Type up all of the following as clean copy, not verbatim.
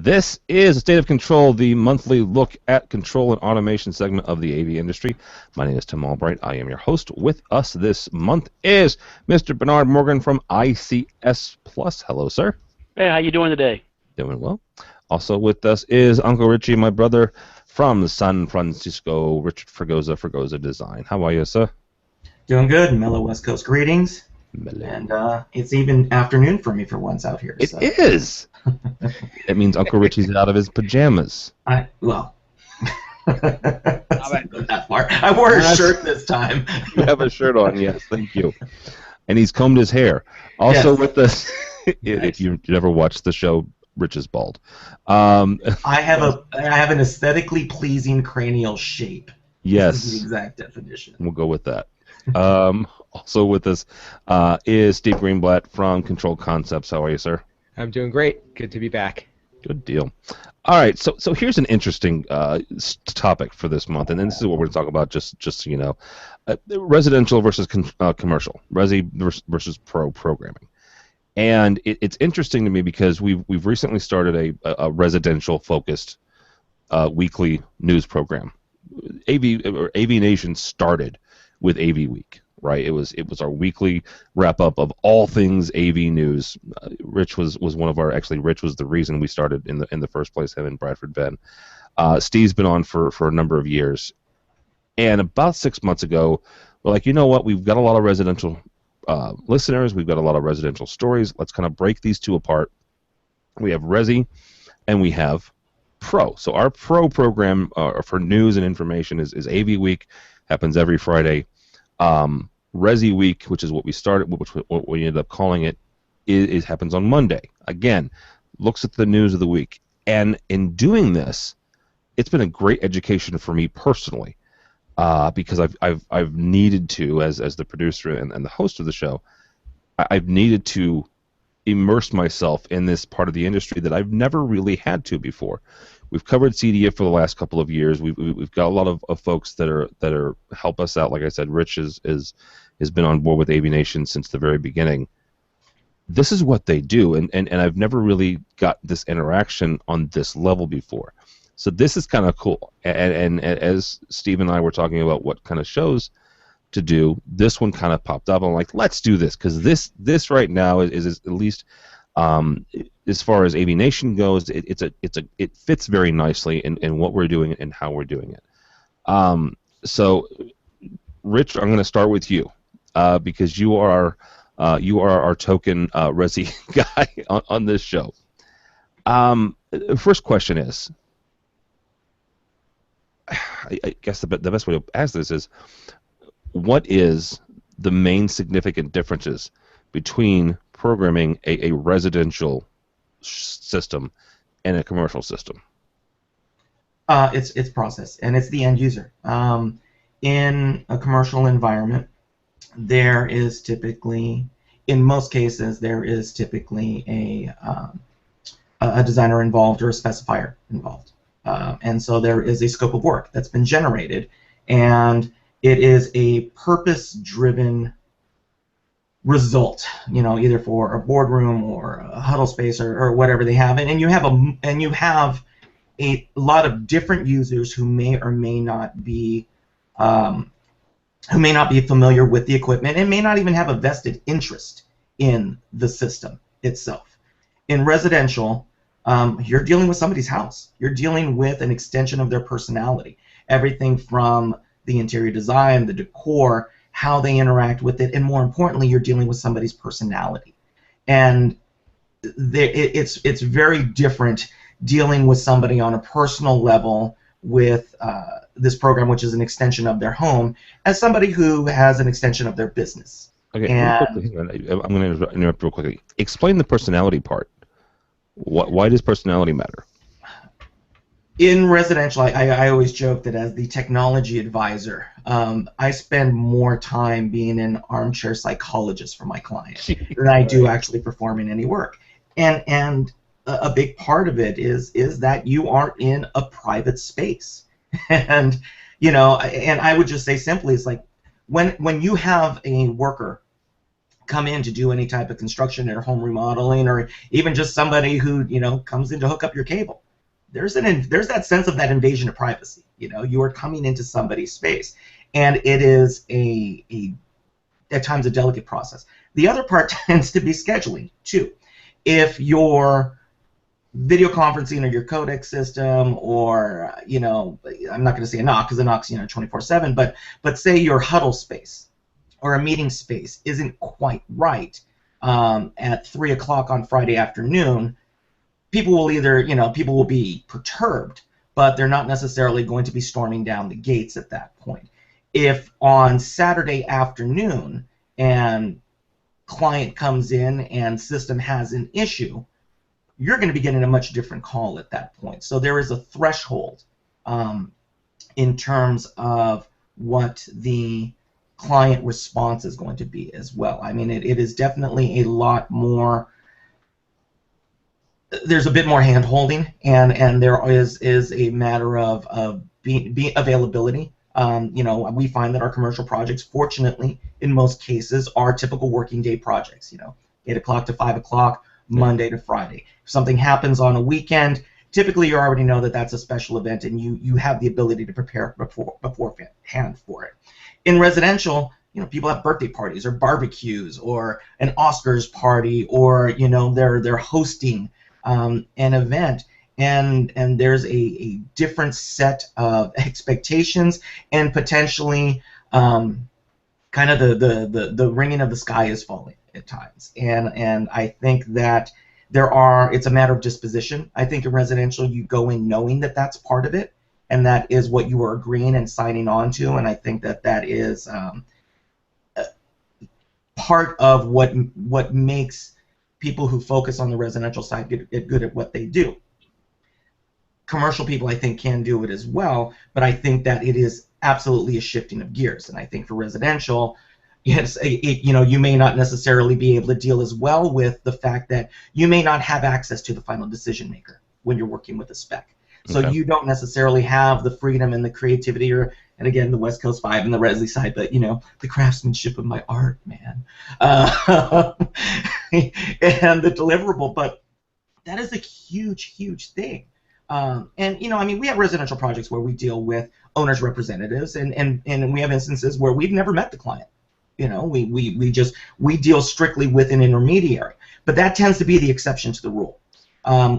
This is State of Control, the monthly look at control and automation segment of the AV industry. My name is Tim Albright. I am your host. With us this month is Mr. Bernard Morgan from ICS Plus. Hello, sir. Hey, how you doing today? Doing well. Also with us is Uncle Richie, my brother from San Francisco, Richard Fregosa Design. How are you, sir? Doing good. Mellow West Coast greetings. Mellow. And it's even afternoon for me for once out here. It is. It means Uncle Richie's out of his pajamas. Well, that far. I wore a shirt this time. You have a shirt on, yes, thank you. And he's combed his hair. Also with us, if you never watched the show, Rich is bald. I have an aesthetically pleasing cranial shape. Yes. This is the exact definition. We'll go with that. Also with us is Steve Greenblatt from Control Concepts. How are you, sir? I'm doing great. Good to be back. Good deal. All right, so here's an interesting topic for this month, and this is what we're going to talk about. Just so you know, residential versus commercial, resi versus pro programming, and it's interesting to me because we've recently started a residential focused weekly news program. AV Nation started with AV Week. Right, it was our weekly wrap up of all things AV news. Rich was one of our Rich was the reason we started in the first place. Him and Bradford Venn. Steve's been on for a number of years, and about 6 months ago, we're like, you know what? We've got a lot of residential listeners. We've got a lot of residential stories. Let's kind of break these two apart. We have Resi, and we have Pro. So our Pro program for news and information is AV Week. Happens every Friday. Resi Week, which is what we started, what we ended up calling it, is happens on Monday. Again, looks at the news of the week, and in doing this, it's been a great education for me personally, because I've needed to, as the producer and the host of the show, I've needed to immerse myself in this part of the industry that I've never really had to before. We've covered CDF for the last couple of years. We've got a lot of folks that are help us out. Like I said, Rich has been on board with AV Nation since the very beginning. This is what they do, and I've never really got this interaction on this level before. So this is kind of cool. And as Steve and I were talking about what kind of shows to do, this one kind of popped up. I'm like, let's do this, because this right now is at least. As far as AV Nation goes, it fits very nicely in what we're doing and how we're doing it. So, Rich, I'm going to start with you because you are our token Resi guy on this show. First question is, I guess the best way to ask this is, what is the main significant differences between programming a residential system and a commercial system? It's process, and it's the end user. In a commercial environment, there is typically, in most cases, there is typically a designer involved or a specifier involved, and so there is a scope of work that's been generated, and it is a purpose-driven result, either for a boardroom or a huddle space or whatever they have, and you have a lot of different users who may or may not be familiar with the equipment and may not even have a vested interest in the system itself. In residential, you're dealing with somebody's house. You're dealing with an extension of their personality. Everything from the interior design, the decor, how they interact with it, and more importantly, you're dealing with somebody's personality. And it's very different dealing with somebody on a personal level with this program, which is an extension of their home, as somebody who has an extension of their business. Okay, I'm going to interrupt real quickly. Explain the personality part. Why does personality matter? In residential, I always joke that as the technology advisor, I spend more time being an armchair psychologist for my client than I do actually performing any work. And a big part of it is that you are in a private space. And and I would just say simply, it's like when you have a worker come in to do any type of construction or home remodeling, or even just somebody who, comes in to hook up your cable. There's that sense of that invasion of privacy. You are coming into somebody's space, and it is at times a delicate process. The other part tends to be scheduling too. If you're video conferencing or your codec system, or I'm not going to say a NOC because a NOC's 24/7, but say your huddle space or a meeting space isn't quite right at 3 o'clock on Friday afternoon, people will be perturbed, but they're not necessarily going to be storming down the gates at that point. If on Saturday afternoon and client comes in and system has an issue, you're going to be getting a much different call at that point. So there is a threshold in terms of what the client response is going to be as well. I mean, it is definitely a lot more. There's a bit more hand-holding, and there is a matter of availability. We find that our commercial projects, fortunately, in most cases, are typical working day projects. 8 o'clock to 5 o'clock, Monday to Friday. If something happens on a weekend, typically you already know that that's a special event, and you have the ability to prepare beforehand for it. In residential, people have birthday parties or barbecues or an Oscars party, or they're hosting an event, and there's a different set of expectations, and potentially kind of the ringing of the sky is falling at times, and I think that it's a matter of disposition. I think in residential you go in knowing that that's part of it, and that is what you are agreeing and signing on to, and I think that is part of what makes people who focus on the residential side get good at what they do. Commercial people, I think, can do it as well, but I think that it is absolutely a shifting of gears, and I think for residential, yes, you may not necessarily be able to deal as well with the fact that you may not have access to the final decision maker when you're working with a spec. So Okay. you don't necessarily have the freedom and the creativity, and again, the West Coast vibe and the Resi side, but the craftsmanship of my art, man, and the deliverable. But that is a huge, huge thing. And we have residential projects where we deal with owners' representatives, and we have instances where we've never met the client. We deal strictly with an intermediary, but that tends to be the exception to the rule.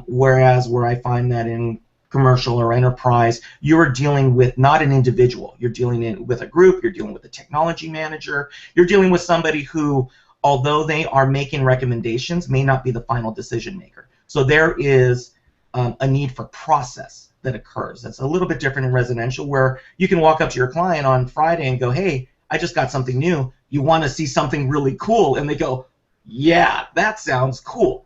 Whereas where I find that in commercial or enterprise, you're dealing with not an individual. You're dealing with a group. You're dealing with a technology manager. You're dealing with somebody who, although they are making recommendations, may not be the final decision maker. So there is a need for process that occurs. That's a little bit different in residential, where you can walk up to your client on Friday and go, "Hey, I just got something new. You want to see something really cool?" And they go, "Yeah, that sounds cool."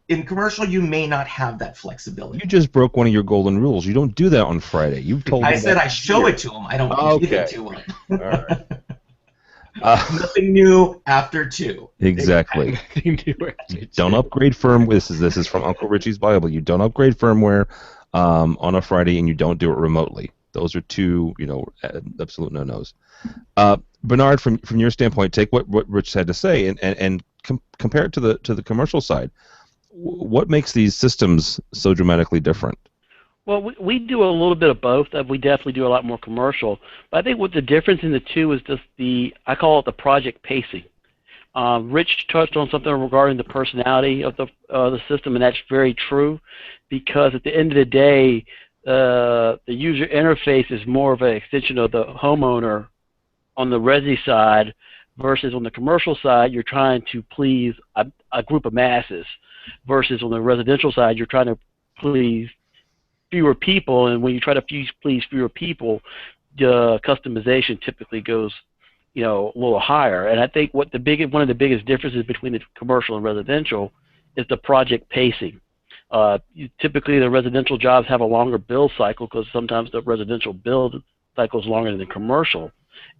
In commercial, you may not have that flexibility. You just broke one of your golden rules. You don't do that on Friday. You've told me. I said I show it to them. I don't give it to them. All right. Nothing new after 2. Exactly. Don't upgrade firmware. This is from Uncle Richie's Bible. You don't upgrade firmware on a Friday, and you don't do it remotely. Those are two, absolute no-nos. Bernard, from your standpoint, take what Rich had to say and compare it to the commercial side. What makes these systems so dramatically different? Well, we do a little bit of both. We definitely do a lot more commercial. But I think what the difference in the two is just I call it the project pacing. Rich touched on something regarding the personality of the system, and that's very true, because at the end of the day, the user interface is more of an extension of the homeowner on the Resi side, versus on the commercial side, you're trying to please a group of masses, versus on the residential side, you're trying to please fewer people, and when you try to please fewer people, the customization typically goes, a little higher. And I think one of the biggest differences between the commercial and residential is the project pacing. Typically, the residential jobs have a longer build cycle, because sometimes the residential build cycle is longer than the commercial.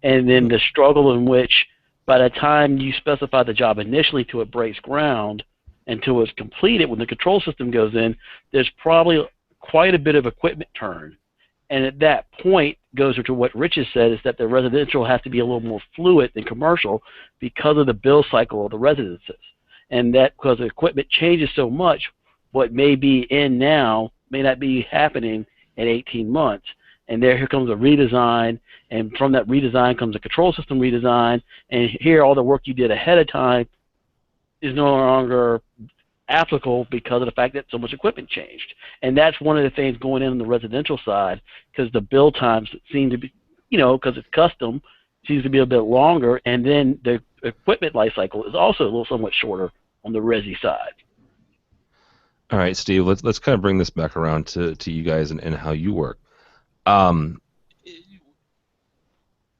And then the struggle in which, by the time you specify the job initially till it breaks ground, until it's completed, when the control system goes in, there's probably quite a bit of equipment turn. And at that point, goes to what Rich has said, is that the residential has to be a little more fluid than commercial because of the build cycle of the residences. And that because the equipment changes so much, what may be in now may not be happening in 18 months. And here comes a redesign, and from that redesign comes a control system redesign, and here all the work you did ahead of time is no longer applicable because of the fact that so much equipment changed. And that's one of the things going in on the residential side, because the build times seem to be, because it's custom, seems to be a bit longer, and then the equipment life cycle is also a little somewhat shorter on the resi side. All right, Steve, let's kind of bring this back around to you guys and how you work.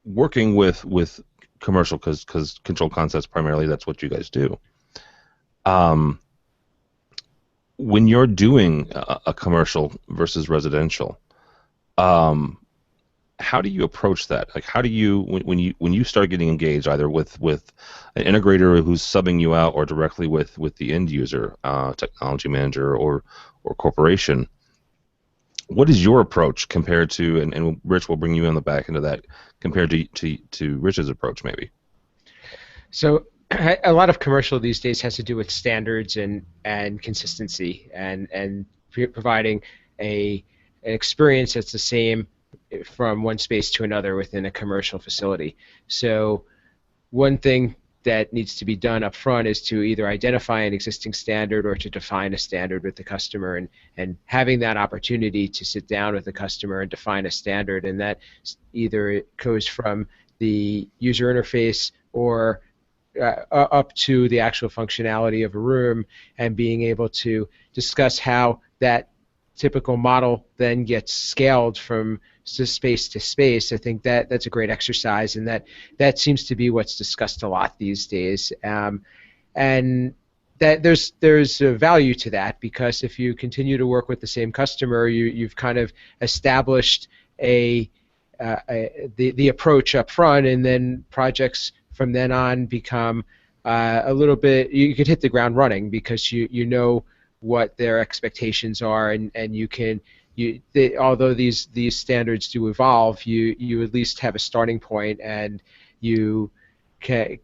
Working with commercial, because Control Concepts primarily, that's what you guys do. When you're doing a commercial versus residential, how do you approach that? Like, how do you when you start getting engaged either with an integrator who's subbing you out or directly with the end user, technology manager or corporation? What is your approach compared to, and Rich will bring you on the back into that, compared to Rich's approach maybe? So a lot of commercial these days has to do with standards and consistency and providing an experience that's the same from one space to another within a commercial facility. So one thing that needs to be done up front is to either identify an existing standard or to define a standard with the customer, and having that opportunity to sit down with the customer and define a standard, and that either it goes from the user interface or up to the actual functionality of a room, and being able to discuss how that typical model then gets scaled from space to space. I think that's a great exercise, and that seems to be what's discussed a lot these days. And that there's a value to that, because if you continue to work with the same customer, you've kind of established the approach up front, and then projects from then on become a little bit, you could hit the ground running because you know what their expectations are, and you can, although these standards do evolve, you at least have a starting point, and you can,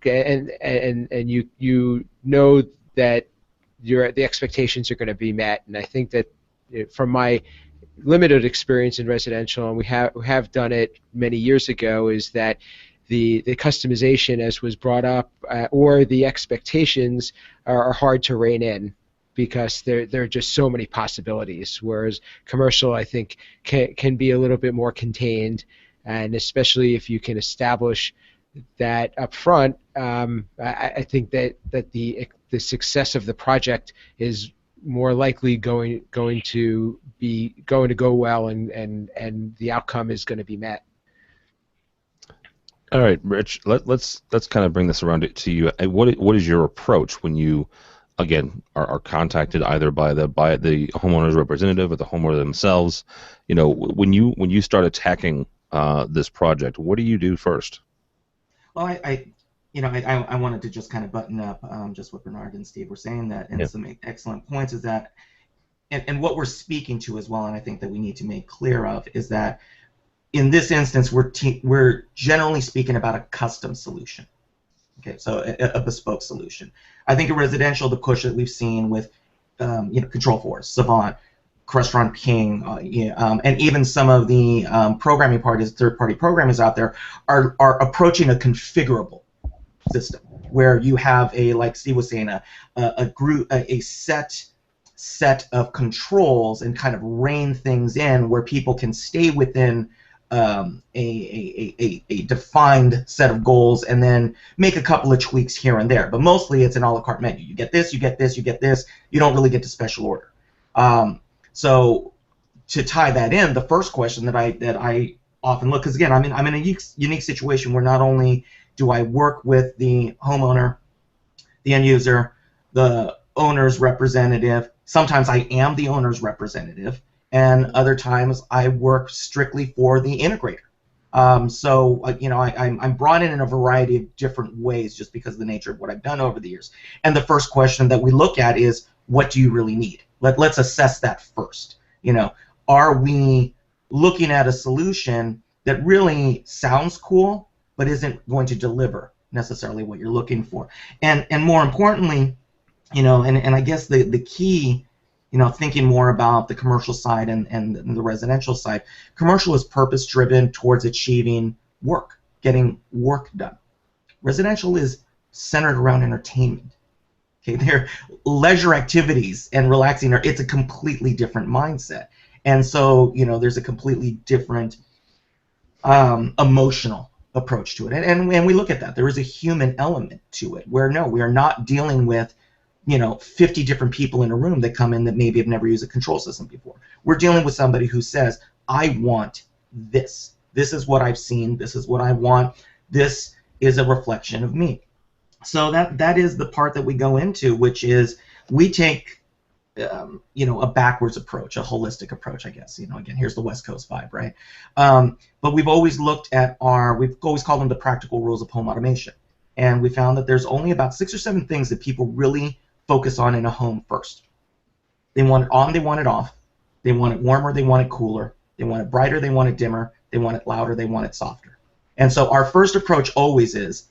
and you know that the expectations are going to be met. And I think that from my limited experience in residential, and we have done it many years ago, is that the customization, as was brought up, or the expectations are hard to rein in, because there are just so many possibilities, whereas commercial, I think, can be a little bit more contained, and especially if you can establish that up front, I think that the success of the project is more likely going to go well, and the outcome is going to be met. All right, Rich, let's kind of bring this around to you. What is your approach when you, again, are contacted either by the homeowner's representative or the homeowner themselves? When you start attacking this project, what do you do first? Well, I wanted to just kind of button up just what Bernard and Steve were saying, that, and some excellent points is that, and what we're speaking to as well, and I think that we need to make clear of, is that in this instance we're generally speaking about a custom solution. Okay, so a bespoke solution. I think in residential, the push that we've seen with Control4, Savant, Crestron King, and even some of the programming parties, third-party programmers out there, are approaching a configurable system where you have like Steve was saying, a set of controls, and kind of rein things in where people can stay within a defined set of goals, and then make a couple of tweaks here and there. But mostly it's an a la carte menu. You get this, you get this, you get this. You don't really get to special order. So to tie that in, the first question that I often look, because again, I'm in a unique situation where not only do I work with the homeowner, the end user, the owner's representative, sometimes I am the owner's representative, and other times I work strictly for the integrator. So I'm brought in a variety of different ways just because of the nature of what I've done over the years. And the first question that we look at is, what do you really need? Let's assess that first. Are we looking at a solution that really sounds cool but isn't going to deliver necessarily what you're looking for. And more importantly, and I guess the key, thinking more about the commercial side and the residential side, commercial is purpose driven towards achieving work, getting work done. Residential is centered around entertainment. Okay, they're leisure activities and relaxing. It's a completely different mindset, and so there's a completely different emotional approach to it, and we look at that. There is a human element to it, where no, we are not dealing with 50 different people in a room that come in that maybe have never used a control system before. We're dealing with somebody who says, I want this. This is what I've seen. This is what I want. This is a reflection of me. So that is the part that we go into, which is we take a backwards approach, a holistic approach, I guess. Again, here's the West Coast vibe, right? But we've always looked at we've always called them the practical rules of home automation. And we found that there's only about 6 or 7 things that people really focus on in a home first. They want it on, they want it off. They want it warmer, they want it cooler. They want it brighter, they want it dimmer. They want it louder, they want it softer. And so our first approach always is,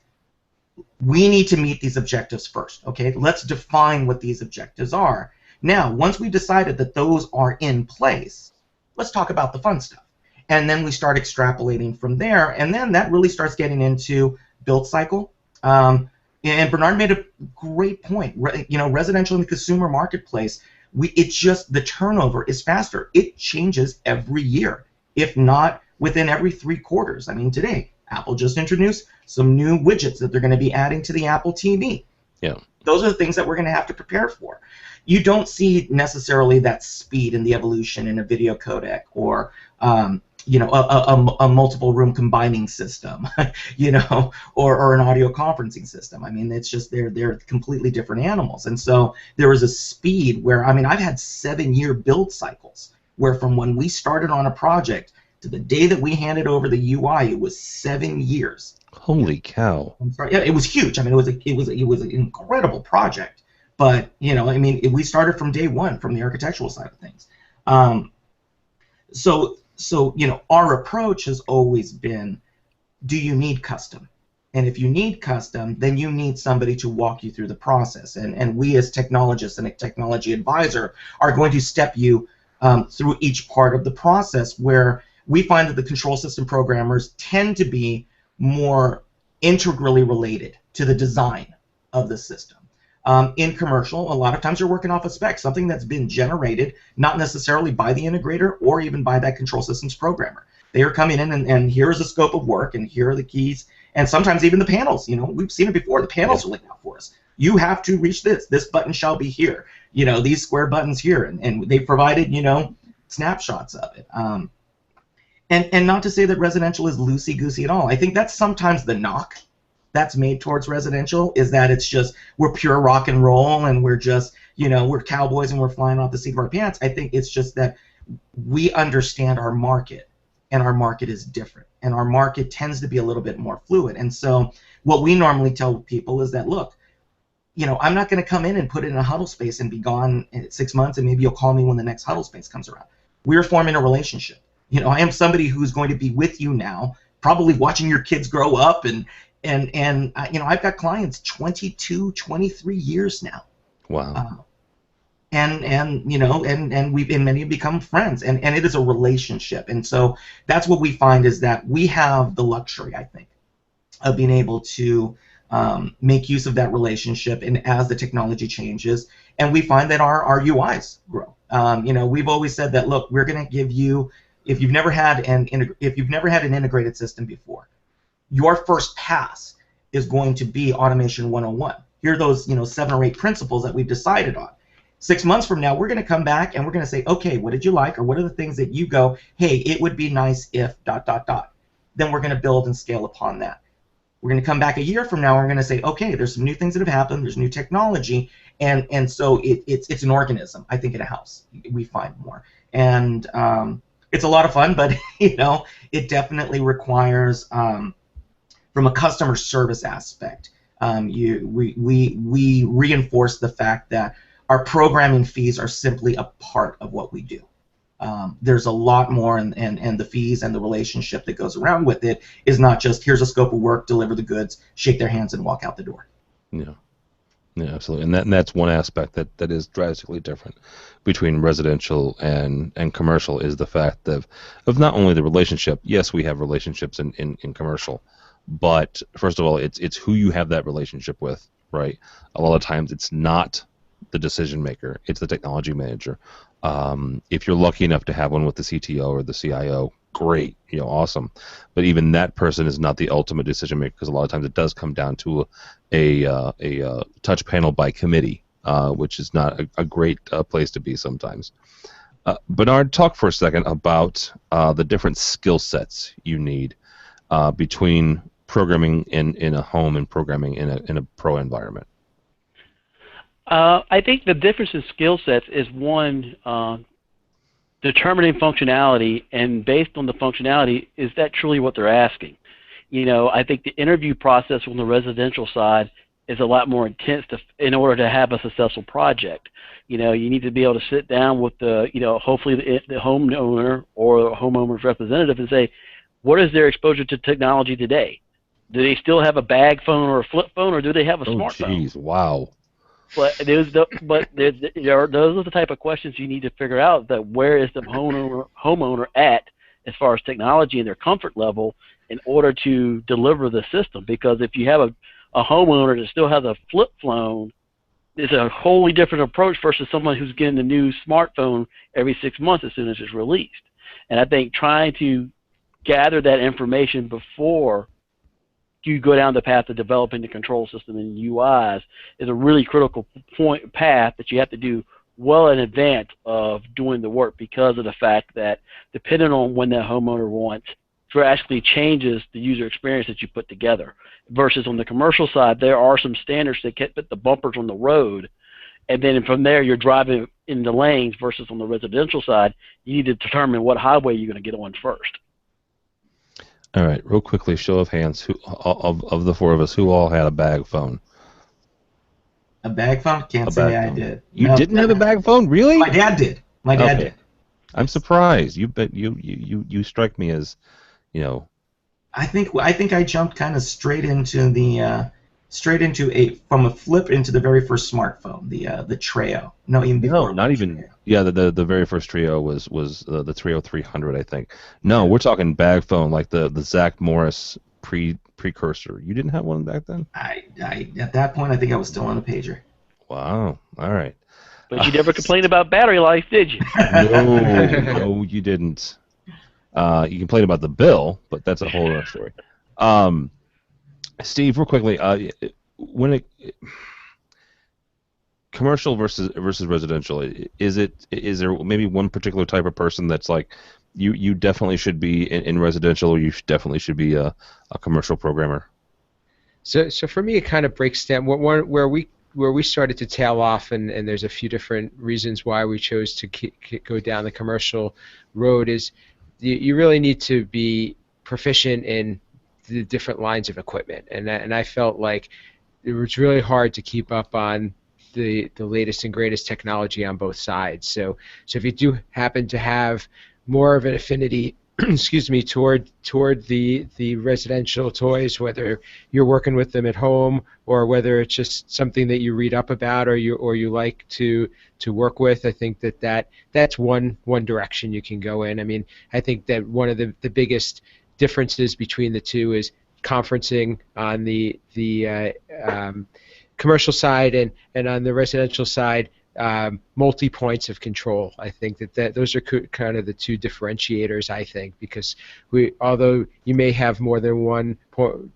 we need to meet these objectives first, okay? Let's define what these objectives are. Now, once we've decided that those are in place, let's talk about the fun stuff. And then we start extrapolating from there, and then that really starts getting into build cycle. And Bernard made a great point. Residential and the consumer marketplace, it's just the turnover is faster. It changes every year, if not within every 3 quarters. I mean, today, Apple just introduced some new widgets that they're going to be adding to the Apple TV. Yeah. Those are the things that we're going to have to prepare for. You don't see necessarily that speed in the evolution in a video codec or a multiple room combining system, or an audio conferencing system. I mean, it's just they're completely different animals. And so there is a speed where, I've had 7-year build cycles where from when we started on a project to the day that we handed over the UI, it was 7 years. Holy cow! I'm sorry. Yeah, it was huge. It was an incredible project. But we started from day one from the architectural side of things. So our approach has always been, do you need custom? And if you need custom, then you need somebody to walk you through the process. And we as technologists and a technology advisor are going to step you through each part of the process, where we find that the control system programmers tend to be more integrally related to the design of the system. In commercial, a lot of times you're working off a spec, something that's been generated, not necessarily by the integrator or even by that control systems programmer. They are coming in and here's the scope of work, and here are the keys, and sometimes even the panels. We've seen it before. The panels are laid out for us. You have to reach this. This button shall be here. These square buttons here, and they provided snapshots of it. And not to say that residential is loosey-goosey at all. I think that's sometimes the knock that's made towards residential, is that it's just, we're pure rock and roll, and we're just, we're cowboys and we're flying off the seat of our pants. I think it's just that we understand our market, and our market is different, and our market tends to be a little bit more fluid. And so what we normally tell people is that, look, I'm not going to come in and put it in a huddle space and be gone in 6 months, and maybe you'll call me when the next huddle space comes around. We're forming a relationship. I am somebody who's going to be with you now, probably watching your kids grow up, and I've got clients 22, 23 years now. Wow. And many have become friends, and it is a relationship. And so that's what we find, is that we have the luxury, I think, of being able to make use of that relationship, and as the technology changes, and we find that our UIs grow. We've always said that, look, we're going to give you, if you've never had an integrated system before, your first pass is going to be Automation 101. Here are those 7 or 8 principles that we've decided on. 6 months from now, we're going to come back and we're going to say, okay, what did you like, or what are the things that you go, hey, it would be nice if ... Then we're going to build and scale upon that. We're going to come back a year from now, and we're going to say, okay, there's some new things that have happened, there's new technology, and so it's an organism, I think, in a house. We find more. And it's a lot of fun, but it definitely requires, from a customer service aspect, we reinforce the fact that our programming fees are simply a part of what we do. There's a lot more, and the fees and the relationship that goes around with it is not just here's a scope of work, deliver the goods, shake their hands, and walk out the door. Yeah. Yeah, absolutely, and that's one aspect that is drastically different between residential and commercial is the fact of not only the relationship. Yes, we have relationships in commercial, but first of all, it's who you have that relationship with, right? A lot of times, it's not the decision maker; it's the technology manager. If you're lucky enough to have one with the CTO or the CIO, great, awesome. But even that person is not the ultimate decision maker because a lot of times it does come down to a touch panel by committee, which is not a great place to be sometimes. Bernard, talk for a second about the different skill sets you need between programming in a home and programming in a pro environment. I think the difference in skill sets is one, determining functionality, and based on the functionality, is that truly what they're asking? I think the interview process on the residential side is a lot more intense in order to have a successful project. You need to be able to sit down with hopefully the homeowner or homeowner's representative and say, what is their exposure to technology today? Do they still have a bag phone or a flip phone, or do they have a smartphone? Oh, jeez, wow. But those are the type of questions you need to figure out. That where is the homeowner at as far as technology and their comfort level in order to deliver the system? Because if you have a homeowner that still has a flip phone, it's a wholly different approach versus someone who's getting a new smartphone every 6 months as soon as it's released. And I think trying to gather that information before you go down the path of developing the control system and UIs is a really critical path that you have to do well in advance of doing the work, because of the fact that depending on when that homeowner wants, drastically changes the user experience that you put together. Versus on the commercial side, there are some standards that put the bumpers on the road, and then from there you're driving in the lanes. Versus on the residential side, you need to determine what highway you're going to get on first. All right, real quickly, show of hands. Who of the four of us, who all had a bag phone? A bag phone? Can't say I did. You didn't have a bag phone, really? My dad did. My dad did. I'm surprised. You strike me as, I think I jumped kind of straight into from a flip into the very first smartphone, the Treo. No, even before. No, not even. Treo. Yeah, the very first Treo was the Treo 300, I think. No, we're talking bag phone, like the Zach Morris precursor. You didn't have one back then? I at that point I think I was still on a pager. Wow. All right. But you never complained about battery life, did you? No, you didn't. You complained about the bill, but that's a whole other story. Steve, real quickly, commercial versus residential, is there maybe one particular type of person that's like you definitely should be in residential, or you definitely should be a commercial programmer? So for me, it kind of breaks down where we started to tail off, and there's a few different reasons why we chose to go down the commercial road. Is you really need to be proficient in the different lines of equipment, and I felt like it was really hard to keep up on the latest and greatest technology on both sides. So if you do happen to have more of an affinity, excuse me, toward the residential toys, whether you're working with them at home or whether it's just something that you read up about or you like to work with, I think that's one direction you can go in. I mean, I think that one of the biggest differences between the two is conferencing on the commercial side and on the residential side, multi points of control. I think that those are kind of the two differentiators, I think, because although you may have more than one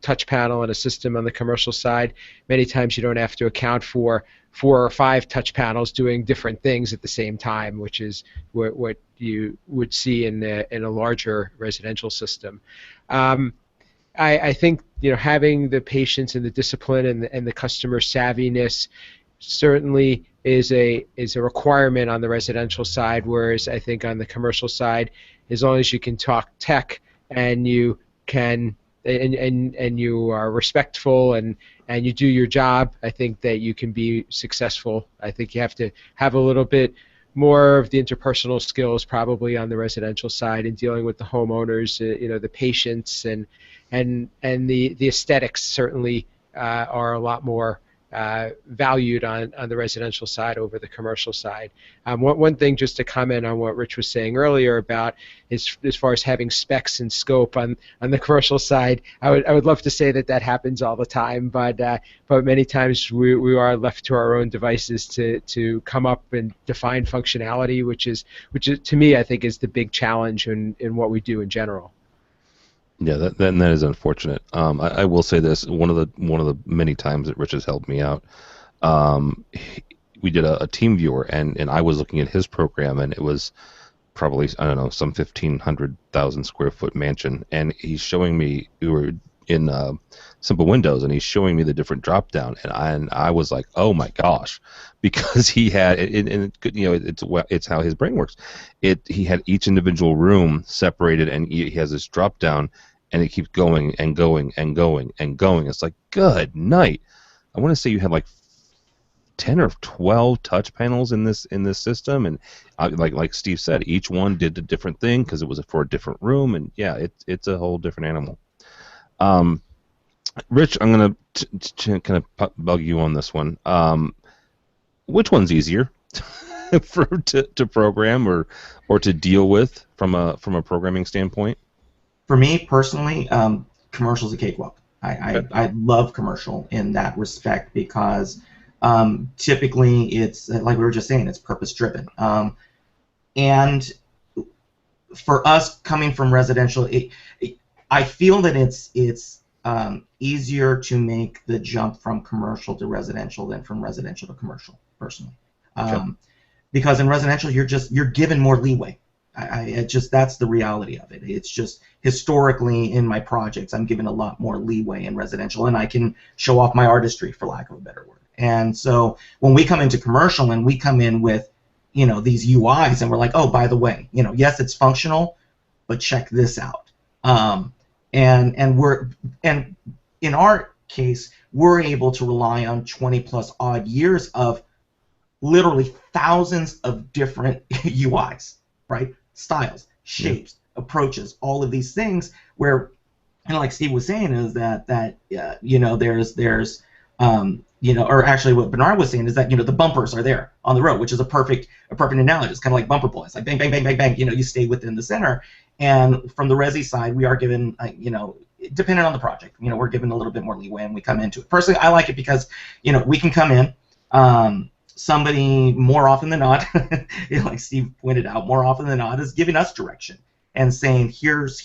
touch panel in a system on the commercial side, many times you don't have to account for 4 or 5 touch panels doing different things at the same time, which is what you would see in a larger residential system. I think having the patience and the discipline and the customer savviness certainly is a requirement on the residential side, whereas I think on the commercial side, as long as you can talk tech and you can and you are respectful and you do your job, I think that you can be successful. I think you have to have a little bit more of the interpersonal skills probably on the residential side and dealing with the homeowners, the patients, and the aesthetics certainly are a lot more valued on the residential side over the commercial side. One thing just to comment on what Rich was saying earlier about as far as having specs and scope on the commercial side, I would love to say that happens all the time, but many times we are left to our own devices to come up and define functionality, which is to me I think is the big challenge in what we do in general. Yeah, that is unfortunate. I will say this: one of the many times that Rich has helped me out, we did a team viewer, and I was looking at his program, and it was probably, I don't know, some 1,500,000 square foot mansion, and he's showing me, we were in Simple Windows, and he's showing me the different drop down, and I was like, oh my gosh, because he had it's how his brain works. He had each individual room separated, and he has this drop down, and it keeps going and going and going and going. It's like, good night. I want to say you had like 10 or 12 touch panels in this system, and like Steve said, each one did a different thing because it was for a different room, and yeah, it's a whole different animal. Rich, I'm gonna kind of bug you on this one. Which one's easier to program or to deal with from a programming standpoint? For me personally, commercial's a cakewalk. I love commercial in that respect because typically it's, like we were just saying, it's purpose driven. And for us coming from residential, I feel that it's easier to make the jump from commercial to residential than from residential to commercial, personally. Because in residential, you're given more leeway. That's the reality of it. It's just historically in my projects, I'm given a lot more leeway in residential, and I can show off my artistry, for lack of a better word. And so when we come into commercial and we come in with, these UIs, and we're like, oh, by the way, yes, it's functional, but check this out. And in our case, we're able to rely on 20 plus odd years of literally thousands of different UIs, right? Styles, shapes, approaches, all of these things where, like Steve was saying, is that there's or actually what Bernard was saying is that the bumpers are there on the road, which is a perfect analogy. It's kind of like bumper boys, like bang bang bang bang bang. You stay within the center. And from the resi side, we are given depending on the project, we're given a little bit more leeway, and we come into it. Personally, I like it because we can come in. Somebody more often than not, like Steve pointed out, more often than not is giving us direction and saying, here's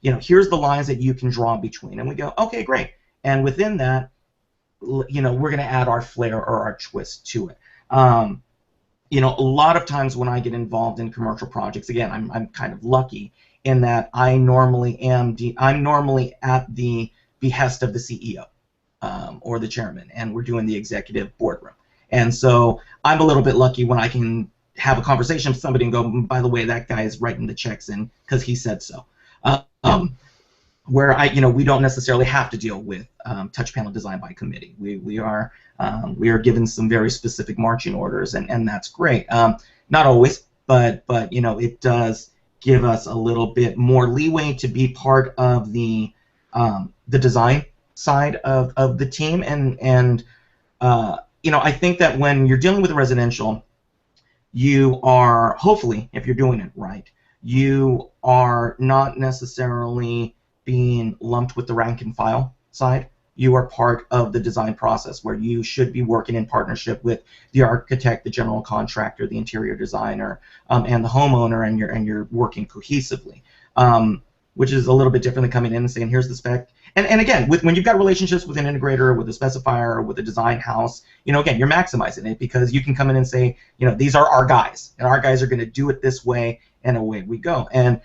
the lines that you can draw between, and we go, okay, great. And within that, we're going to add our flair or our twist to it. A lot of times when I get involved in commercial projects, again, I'm kind of lucky in that I'm normally at the behest of the CEO or the chairman, and we're doing the executive boardroom. And so I'm a little bit lucky when I can have a conversation with somebody and go, by the way, that guy is writing the checks in because he said so. Where we don't necessarily have to deal with touch panel design by committee. We are given some very specific marching orders, and that's great. Not always, but it does give us a little bit more leeway to be part of the design side of the team, and I think that when you're dealing with residential, you are, hopefully, if you're doing it right, you are not necessarily being lumped with the rank and file side. You are part of the design process where you should be working in partnership with the architect, the general contractor, the interior designer, and the homeowner, and you're working cohesively, which is a little bit different than coming in and saying, here's the spec. And again, when you've got relationships with an integrator, with a specifier, with a design house, again, you're maximizing it because you can come in and say, these are our guys, and our guys are going to do it this way, and away we go. And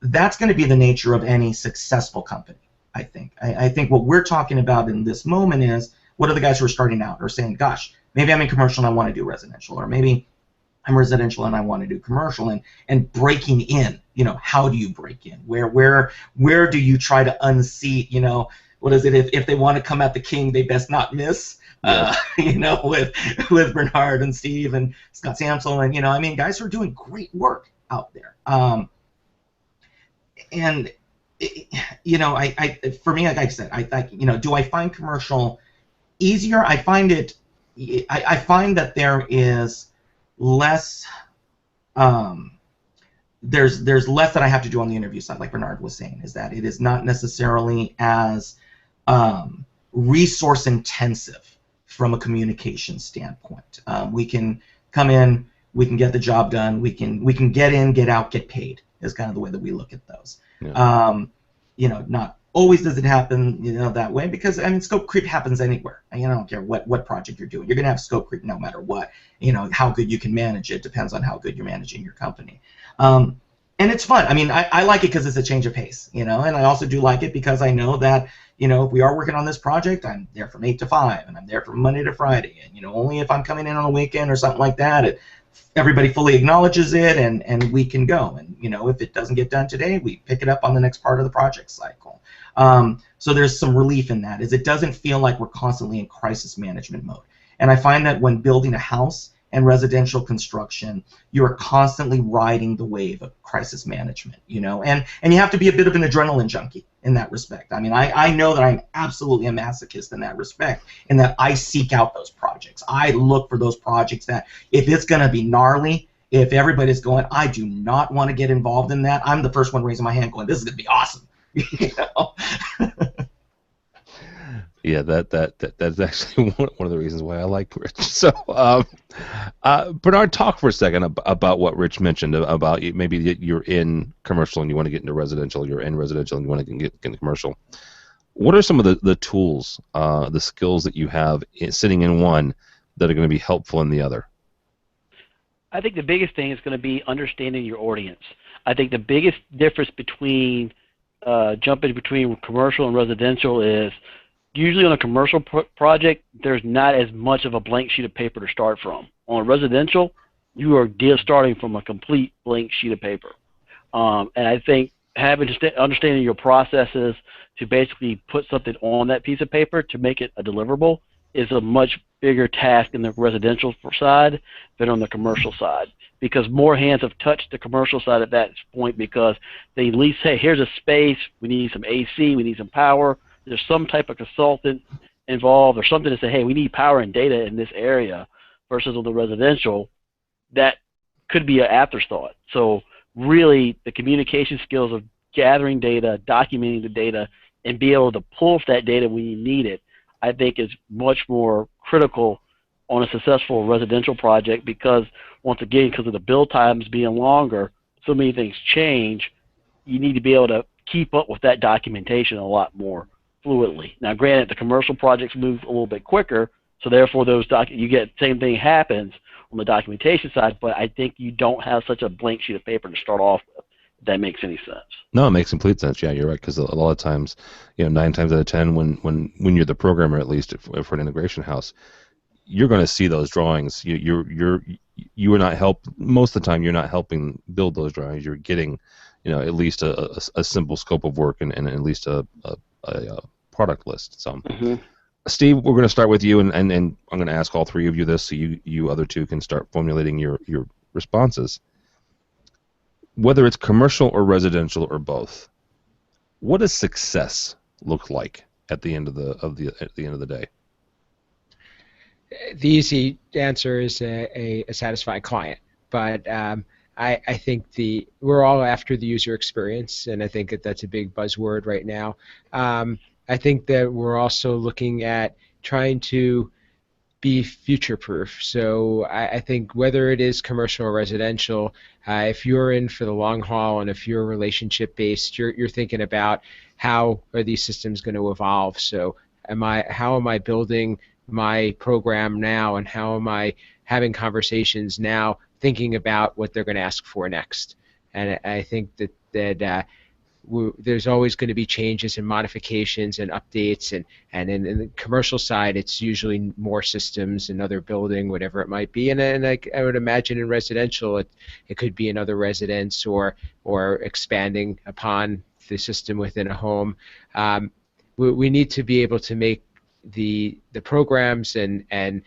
that's going to be the nature of any successful company, I think. I think what we're talking about in this moment is, what are the guys who are starting out or saying, gosh, maybe I'm in commercial and I want to do residential, or maybe I'm residential and I want to do commercial, and breaking in. How do you break in? Where do you try to unseat? What is it? If they want to come at the king, they best not miss. you know, with Bernard and Steve and Scott Samsel, and, you know, I mean, guys who are doing great work out there. And you know, for me, like I said, you know, do I find commercial easier? I find it. I find that there is less. There's less that I have to do on the interview side, like Bernard was saying, is that it is not necessarily as resource intensive from a communication standpoint. We can come in, we can get the job done, we can get in, get out, get paid, is kind of the way that we look at those. Yeah. You know, not always does it happen, you know, that way, because I mean, scope creep happens anywhere. I don't care what project you're doing. You're going to have scope creep no matter what. You know, how good you can manage it depends on how good you're managing your company. And it's fun. I mean, I like it because it's a change of pace, you know, and I also do like it because I know that, you know, if we are working on this project, I'm there from 8 to 5, and I'm there from Monday to Friday, and, you know, only if I'm coming in on a weekend or something like that, everybody fully acknowledges it, and we can go. And, you know, if it doesn't get done today, we pick it up on the next part of the project cycle. So there's some relief in that, is it doesn't feel like we're constantly in crisis management mode. And I find that when building a house and residential construction, you are constantly riding the wave of crisis management, you know, and you have to be a bit of an adrenaline junkie in that respect. I mean, I know that I'm absolutely a masochist in that respect, in that I seek out those projects. I look for those projects that, if it's going to be gnarly, if everybody's going, I do not want to get involved in that, I'm the first one raising my hand going, this is going to be awesome. You know? Yeah, that's actually one of the reasons why I like Rich. So, Bernard, talk for a second about what Rich mentioned about maybe you're in commercial and you want to get into residential. You're in residential and you want to get into commercial. What are some of the tools, the skills that you have sitting in one that are going to be helpful in the other? I think the biggest thing is going to be understanding your audience. I think the biggest difference between jumping between commercial and residential is, usually on a commercial project, there's not as much of a blank sheet of paper to start from. On a residential, you are starting from a complete blank sheet of paper. And I think understanding your processes to basically put something on that piece of paper to make it a deliverable is a much bigger task in the residential side than on the commercial side, because more hands have touched the commercial side at that point, because they at least say, here's a space, we need some AC, we need some power. There's some type of consultant involved or something to say, hey, we need power and data in this area, versus on the residential, that could be an afterthought. So really the communication skills of gathering data, documenting the data, and be able to pull that data when you need it, I think is much more critical on a successful residential project, because once again, because of the build times being longer, so many things change, you need to be able to keep up with that documentation a lot more fluidly. Now, granted, the commercial projects move a little bit quicker, so therefore you get the same thing happens on the documentation side, but I think you don't have such a blank sheet of paper to start off with, if that makes any sense. No, it makes complete sense. Yeah, you're right, because a lot of times, you know, 9 times out of 10, when you're the programmer, at least for an integration house, you're going to see those drawings. You are not most of the time. You're not helping build those drawings. You're getting, you know, at least a simple scope of work and at least a product list. So, Steve, we're going to start with you, and I'm going to ask all three of you this, so you other two can start formulating your responses. Whether it's commercial or residential or both, what does success look like at the end of the day? The easy answer is a satisfied client, but I think we're all after the user experience, and I think that's a big buzzword right now. I think that we're also looking at trying to be future-proof. So I think whether it is commercial or residential, if you're in for the long haul and if you're relationship-based, you're thinking about how are these systems going to evolve. So how am I building my program now, and how am I having conversations now, thinking about what they're going to ask for next. And I think that there's always going to be changes and modifications and updates, and in the commercial side, it's usually more systems, another building, whatever it might be. And I would imagine in residential, it could be another residence or expanding upon the system within a home. We need to be able to make the programs and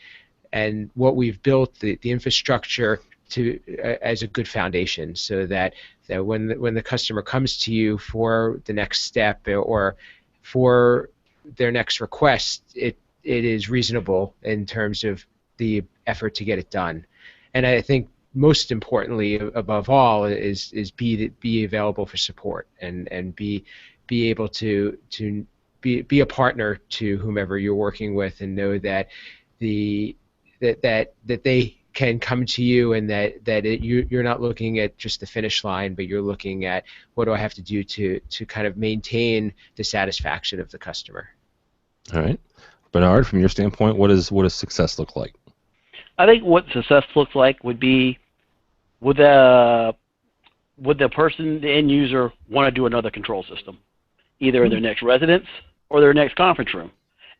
what we've built, the infrastructure to as a good foundation, so that when the customer comes to you for the next step or for their next request, it is reasonable in terms of the effort to get it done. And I think most importantly, above all, is be available for support and be able to be a partner to whomever you're working with, and know that that they can come to you, and you're not looking at just the finish line, but you're looking at what do I have to do to kind of maintain the satisfaction of the customer. All right, Bernard, from your standpoint, what does success look like? I think what success looks like would be, would the person, the end user, want to do another control system, either in their next residence or their next conference room?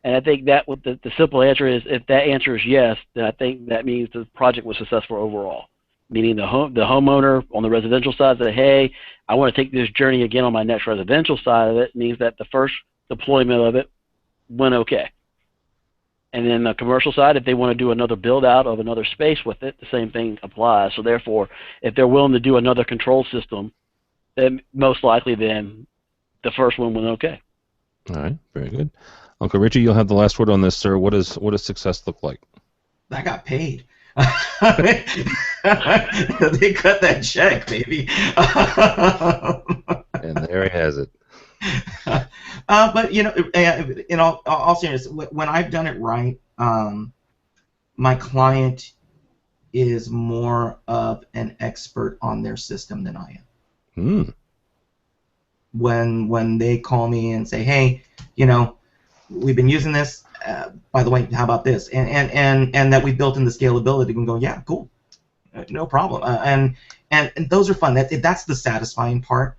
And I think that the simple answer is, if that answer is yes, then I think that means the project was successful overall. Meaning the homeowner on the residential side said, hey, I want to take this journey again on my next residential side of it, means that the first deployment of it went okay. And then the commercial side, if they want to do another build out of another space with it, the same thing applies. So therefore, if they're willing to do another control system, then most likely then the first one went okay. All right, very good. Uncle Richie, you'll have the last word on this, sir. What does success look like? I got paid. They cut that check, baby. And there he has it. But in all seriousness, when I've done it right, my client is more of an expert on their system than I am. When they call me and say, hey, we've been using this. By the way, how about this? And that we built in the scalability, we can go, yeah, cool, no problem. And those are fun. That's the satisfying part.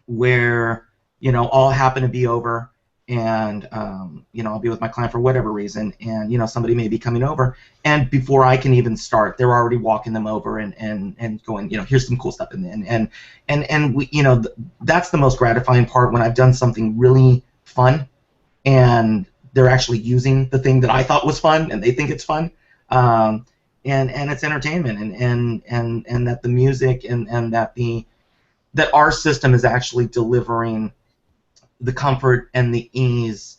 Where all happen to be over, and I'll be with my client for whatever reason, and somebody may be coming over, and before I can even start, they're already walking them over and going, here's some cool stuff, and we, that's the most gratifying part, when I've done something really fun, and they're actually using the thing that I thought was fun, and they think it's fun, and it's entertainment, and that the music and that our system is actually delivering the comfort and the ease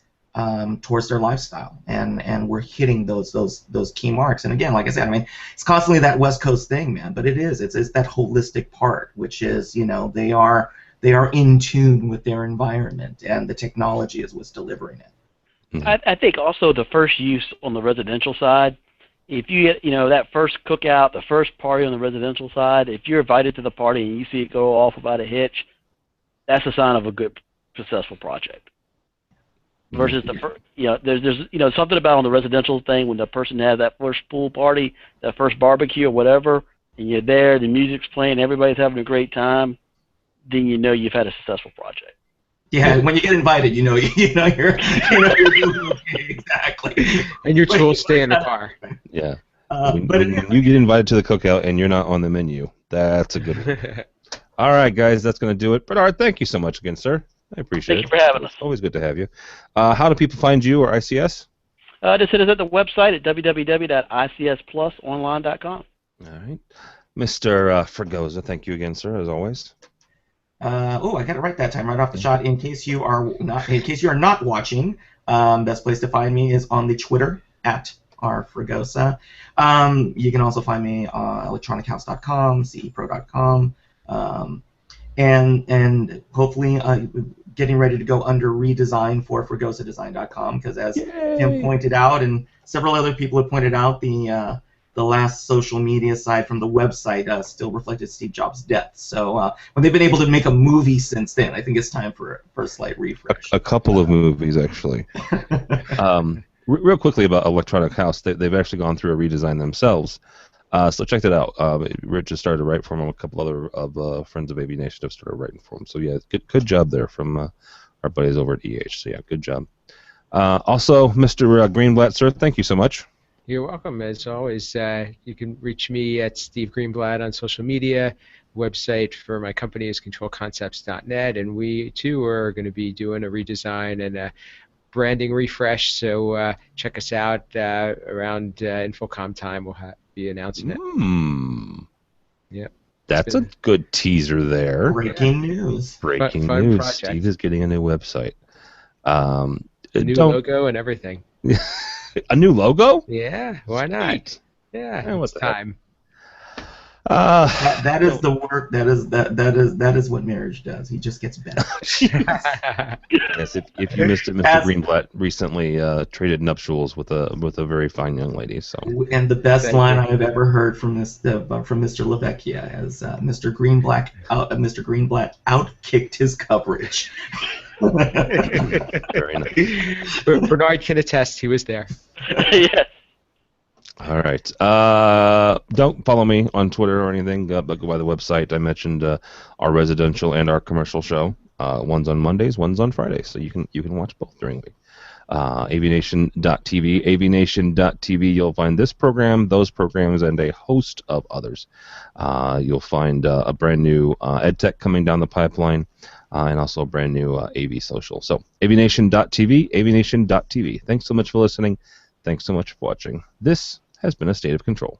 towards their lifestyle, and we're hitting those key marks. And again, like I said, it's constantly that West Coast thing, man. But it's that holistic part, which is they are in tune with their environment, and the technology is what's delivering it. I think also the first use on the residential side, if you get, that first cookout, the first party on the residential side, if you're invited to the party and you see it go off without a hitch, that's a sign of a good, successful project. Versus there's something about on the residential thing, when the person has that first pool party, that first barbecue or whatever, and you're there, the music's playing, everybody's having a great time, then you've had a successful project. Yeah, when you get invited, you're doing okay, exactly. And your tools stay in the car. Yeah. When you get invited to the cookout and you're not on the menu, that's a good one. All right, guys, that's going to do it. Bernard, thank you so much again, sir. I appreciate it. Thank you for having us. It's always good to have you. How do people find you or ICS? Just hit us at the website at www.icsplusonline.com. All right. Mr. Fregosa, thank you again, sir, as always. I got it right that time, right off the shot. In case you are not watching, best place to find me is on the Twitter at rfregosa. You can also find me on electronichouse.com, cepro.com, and hopefully getting ready to go under redesign for fregosadesign.com, because as Tim pointed out, and several other people have pointed out, the last social media side from the website still reflected Steve Jobs' death. So when they've been able to make a movie since then, I think it's time for a slight refresh. A couple of movies, actually. Real quickly about Electronic House, they've actually gone through a redesign themselves. So check that out. Rich has started to write for them. A couple other of Friends of Baby Nation have started writing for them. So yeah, good job there from our buddies over at EH. So yeah, good job. Also, Mr. Greenblatt, sir, thank you so much. You're welcome. As always, you can reach me at Steve Greenblatt on social media. Website for my company is controlconcepts.net, and we too are going to be doing a redesign and branding refresh. So check us out around Infocom time. We'll be announcing it. Yep. That's a good teaser there. Breaking news. Breaking fun news. project. Steve is getting a new website. New logo and everything. A new logo? Yeah, why not? Sweet. Yeah, what it's the heck? time. That is the work. That is what marriage does. He just gets better. Yes, if you missed it, Mr. Greenblatt recently traded nuptials with a very fine young lady. So. And the best line I have ever heard from Mr. LaVecchia is Mr. Greenblatt outkicked his coverage. Very nice. Bernard can attest. He was there. Yes. All right. Don't follow me on Twitter or anything, but go by the website. I mentioned our residential and our commercial show. One's on Mondays, one's on Fridays, so you can watch both during the week. Aviation.tv, Aviation.tv. You'll find this program, those programs, and a host of others. You'll find a brand new EdTech coming down the pipeline, and also a brand new AV Social. So Aviation.tv, Aviation.tv. Thanks so much for listening. Thanks so much for watching. This has been A State of Control.